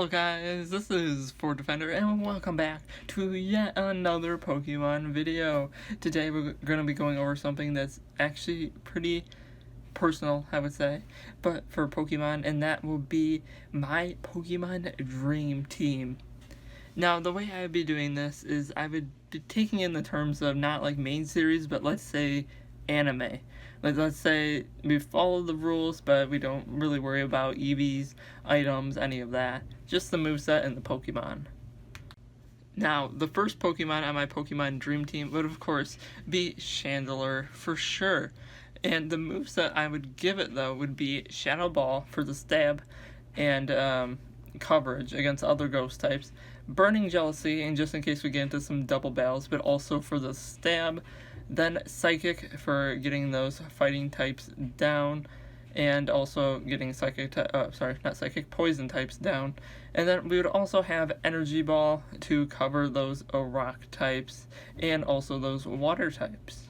Hello guys, this is FortDefender and welcome back to yet another Pokemon video. Today we're going to be going over something that's actually pretty personal, I would say, but for Pokemon, and that will be my Pokemon Dream Team. Now, the way I would be doing this is I would be taking in the terms of not like main series, but let's say anime. Let's say we follow the rules, but we don't really worry about EVs, items, any of that. Just the moveset and the Pokemon. Now, the first Pokemon on my Pokemon Dream Team would, of course, be Chandelure for sure. And the moveset I would give it, though, would be Shadow Ball for the stab and coverage against other ghost types. Burning Jealousy, and just in case we get into some double battles, but also for the stab. Then Psychic for getting those fighting types down, and also getting Poison types down. And then we would also have Energy Ball to cover those rock types, and also those water types.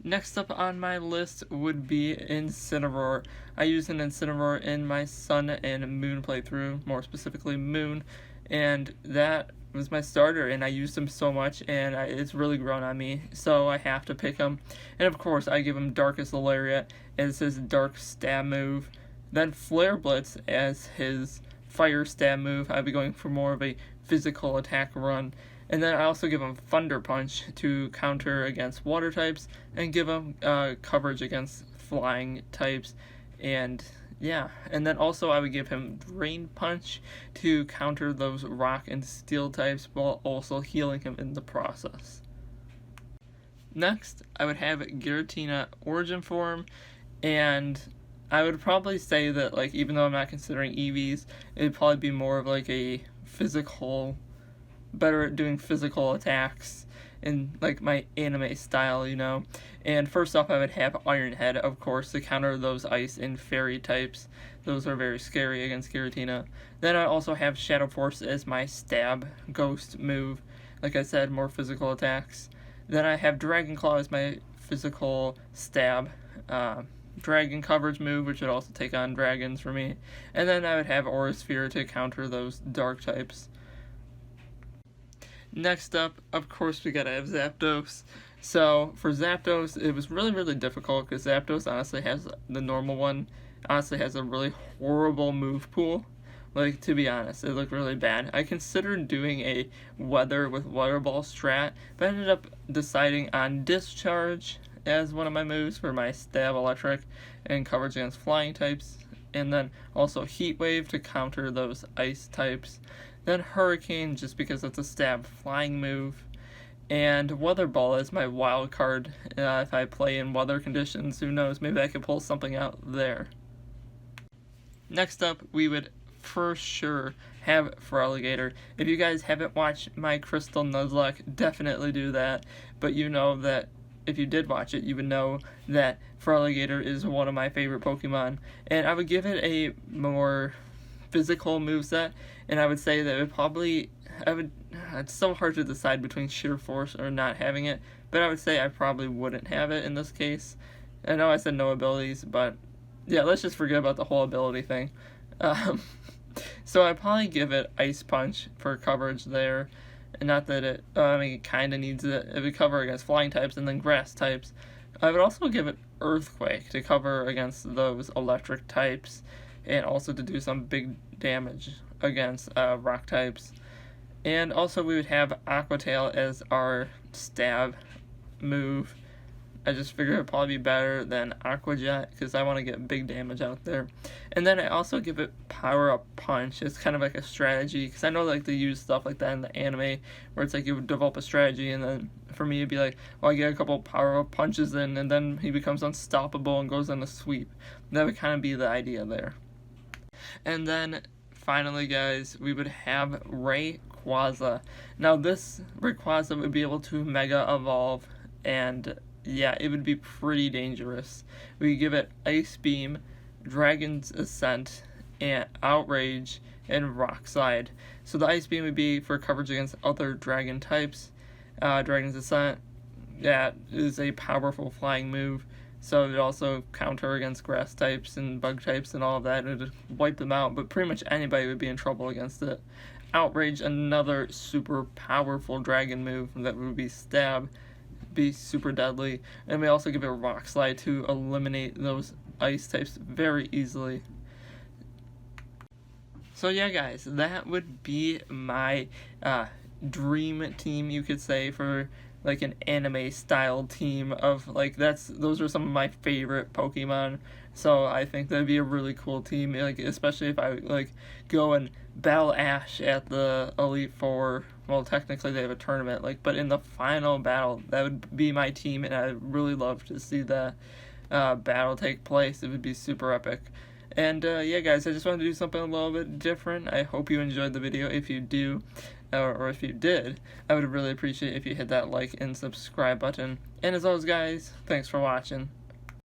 Next up on my list would be Incineroar. I used an Incineroar in my Sun and Moon playthrough, more specifically Moon, and that was my starter, and I used him so much, and it's really grown on me, so I have to pick him. And of course, I give him Darkest Lariat as his dark stab move, then Flare Blitz as his fire stab move. I'd be going for more of a physical attack run. And then I also give him Thunder Punch to counter against water types, and give him coverage against flying types, and yeah. And then also I would give him Drain Punch to counter those rock and steel types, while also healing him in the process. Next, I would have Giratina Origin Form, and I would probably say that, like, even though I'm not considering EVs, it'd probably be more of like a physical, better at doing physical attacks in like my anime style, you know. And first off, I would have Iron Head, of course, to counter those ice and fairy types. Those are very scary against Giratina. Then I also have Shadow Force as my stab ghost move. Like I said, more physical attacks. Then I have Dragon Claw as my physical stab dragon coverage move, which would also take on dragons for me. And then I would have Aura Sphere to counter those dark types. Next up, of course, we gotta have Zapdos. So, for Zapdos, it was really difficult, because Zapdos honestly has, the normal one, honestly has a really horrible move pool. Like, to be honest, it looked really bad. I considered doing a weather with Water Ball strat, but I ended up deciding on Discharge as one of my moves for my Stab Electric and coverage against flying types. And then also Heat Wave to counter those ice types. Then Hurricane, just because it's a stab flying move. And Weather Ball is my wild card. If I play in weather conditions, who knows, maybe I could pull something out there. Next up, we would for sure have Feraligatr. If you guys haven't watched my Crystal Nuzlocke, definitely do that. But you know that if you did watch it, you would know that Feraligatr is one of my favorite Pokemon. And I would give it a more physical moveset, and I would say that it's so hard to decide between sheer force or not having it, but I would say I probably wouldn't have it in this case. I know I said no abilities, but yeah, let's just forget about the whole ability thing. So I'd probably give it Ice Punch for coverage there, and not that it kind of needs it. It would cover against flying types and then grass types. I would also give it Earthquake to cover against those electric types, and also to do some big damage against rock types. And also we would have Aqua Tail as our stab move. I just figured it would probably be better than Aqua Jet, because I want to get big damage out there. And then I also give it Power Up Punch. It's kind of like a strategy, because I know like they use stuff like that in the anime, where it's like you would develop a strategy, and then for me it'd be like, well, I get a couple Power Up Punches in, and then he becomes unstoppable and goes on a sweep. That would kind of be the idea there. And then finally, guys, we would have Rayquaza. Now this Rayquaza would be able to Mega Evolve, and yeah, it would be pretty dangerous. We give it Ice Beam, Dragon's Ascent, and Outrage, and Rock Slide. So the Ice Beam would be for coverage against other dragon types. Dragon's Ascent, that is a powerful flying move. so it would also counter against grass types and bug types and all of that. It would wipe them out, but pretty much anybody would be in trouble against it. Outrage, another super powerful dragon move that would be Stab, be super deadly, and we also give it Rock Slide to eliminate those ice types very easily. So yeah, guys, that would be my dream team, you could say, for like an anime style team of like those are some of my favorite Pokemon. So I think that'd be a really cool team, like especially if I like go and battle Ash at the Elite Four. Well, technically they have a tournament, like, but in the final battle, that would be my team, and I'd really love to see that battle take place. It would be super epic. And yeah, guys, I just wanted to do something a little bit different. I hope you enjoyed the video. If you do, or if you did, I would really appreciate if you hit that like and subscribe button. And as always, guys, thanks for watching.